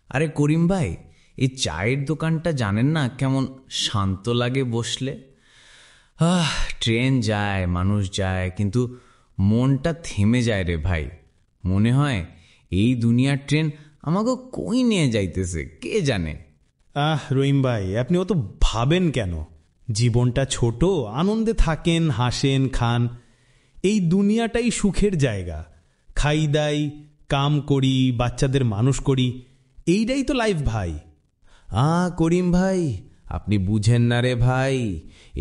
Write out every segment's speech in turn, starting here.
আরে করিম ভাই, এই চায়ের দোকানটা জানেন না কেমন শান্ত লাগে বসলে। ট্রেন যায়, মানুষ যায়, কিন্তু মনটা থেমে যায় রে ভাই। মনে হয় এই দুনিয়ার ট্রেন আমাকে কই নিয়ে যাইতেছে কে জানে। রহিম ভাই, আপনি অত ভাবেন কেন? জীবনটা ছোট, আনন্দে থাকেন, হাসেন, খান। এই দুনিয়াটাই সুখের জায়গা। খাই দাই, কাম করি, বাচ্চাদের মানুষ করি, এইটাই তো লাইফ ভাই। করিম ভাই, আপনি বুঝেন না রে ভাই।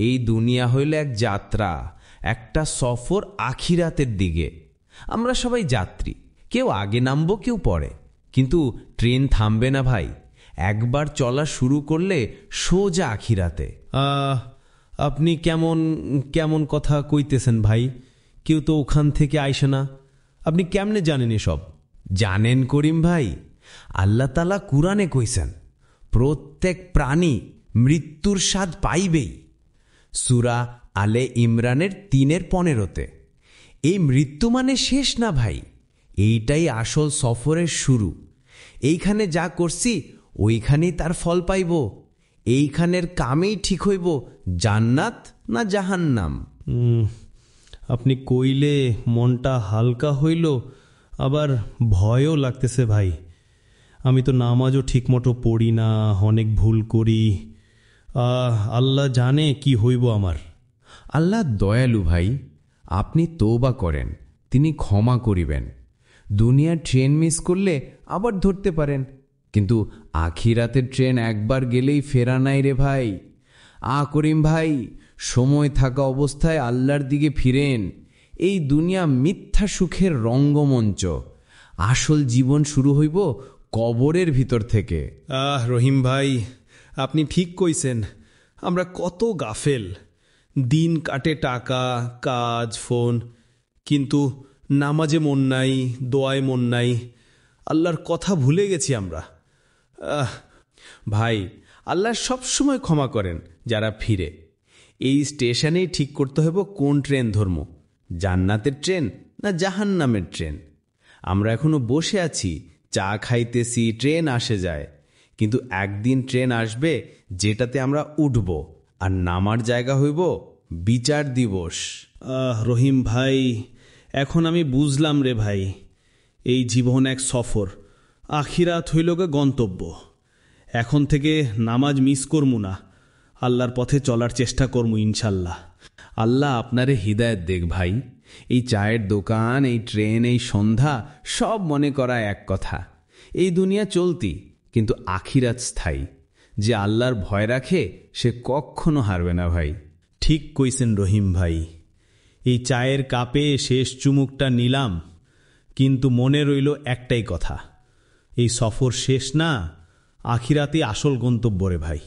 এই দুনিয়া হইল এক যাত্রা, একটা সফর আখিরাতের দিকে। আমরা সবাই যাত্রী, কেউ আগে নামবো, কেউ পরে, কিন্তু ট্রেন থামবে না ভাই। একবার চলা শুরু করলে সোজা আখিরাতে। আপনি কেমন কেমন কথা কইতেছেন ভাই? কেউ তো ওখান থেকে আইসে না। আপনি কেমনে জানেন এসব? জানেন করিম ভাই, আল্লাহ তাআলা কুরআনে কইছেন, প্রত্যেক প্রাণী মৃত্যুর স্বাদ পাইবেই। সূরা আলে ইমরানের 3:15। এই মৃত্যু মানে শেষ না ভাই, এইটাই আসল সফরের শুরু। এইখানে যা করছি ওইখানেই তার ফল পাইব। এইখানের কামেই ঠিক হইব জান্নাত না জাহান্নাম। আপনি কইলে মনটা হালকা হইল, আবার ভয়ও লাগতেছে ভাই। আমি তো নামাজও ঠিকমতো পড়ি না, অনেক ভুল করি। আল্লাহ জানে কি হইব আমার। আল্লাহ দয়ালু ভাই, আপনি তওবা করেন, তিনি ক্ষমা করিবেন। দুনিয়ার ট্রেন মিস করলে আবার ধরতে পারেন, কিন্তু আখিরাতের ট্রেন একবার গেলেই ফেরা নাই রে ভাই। করিম ভাই, সময় থাকা অবস্থায় আল্লাহর দিকে ফিরেন। এই দুনিয়া মিথ্যা সুখের রঙ্গমঞ্চ, আসল জীবন শুরু হইব কবরের ভিতর থেকে। রহিম ভাই, আপনি ঠিক কইছেন। আমরা কত গাফেল। দিন কাটে টাকা, কাজ, ফোন, কিন্তু নামাজে মন নাই, দোয়ায় মন নাই। আল্লাহর কথা ভুলে গেছি আমরা। ভাই, আল্লাহ সবসময় ক্ষমা করেন যারা ফিরে। এই স্টেশনেই ঠিক করতে হবে কোন ট্রেন ধর্ম, জান্নাতের ট্রেন না জাহান্নামের ট্রেন। আমরা এখনো বসে আছি, চা খাইতেছি, ট্রেন আসে যায়, কিন্তু একদিন ট্রেন আসবে যেটাতে আমরা উঠব, আর নামার জায়গা হইব বিচার দিবস। রহিম ভাই, এখন আমি বুঝলাম রে ভাই, এই জীবন এক সফর, আখিরাত হইল গে গন্তব্য। এখন থেকে নামাজ মিস করমু না, আল্লাহর পথে চলার চেষ্টা করমু ইনশাল্লাহ। আল্লাহ আপনারে হিদায়ত দেখ ভাই। এই চায়ের দোকান, এই ট্রেন, এই সন্ধ্যা সব মনে করা এক কথা। এই দুনিয়া চলতি, কিন্তু আখিরাত স্থায়ী। যে আল্লাহর ভয় রাখে সে কখনো হারবে না ভাই। ঠিক কইছেন রহিম ভাই। এই চায়ের কাপে শেষ চুমুকটা নিলাম, কিন্তু মনে রইল একটাই কথা, এই সফর শেষ না, আখিরাতে আসল গন্তব্য রে ভাই।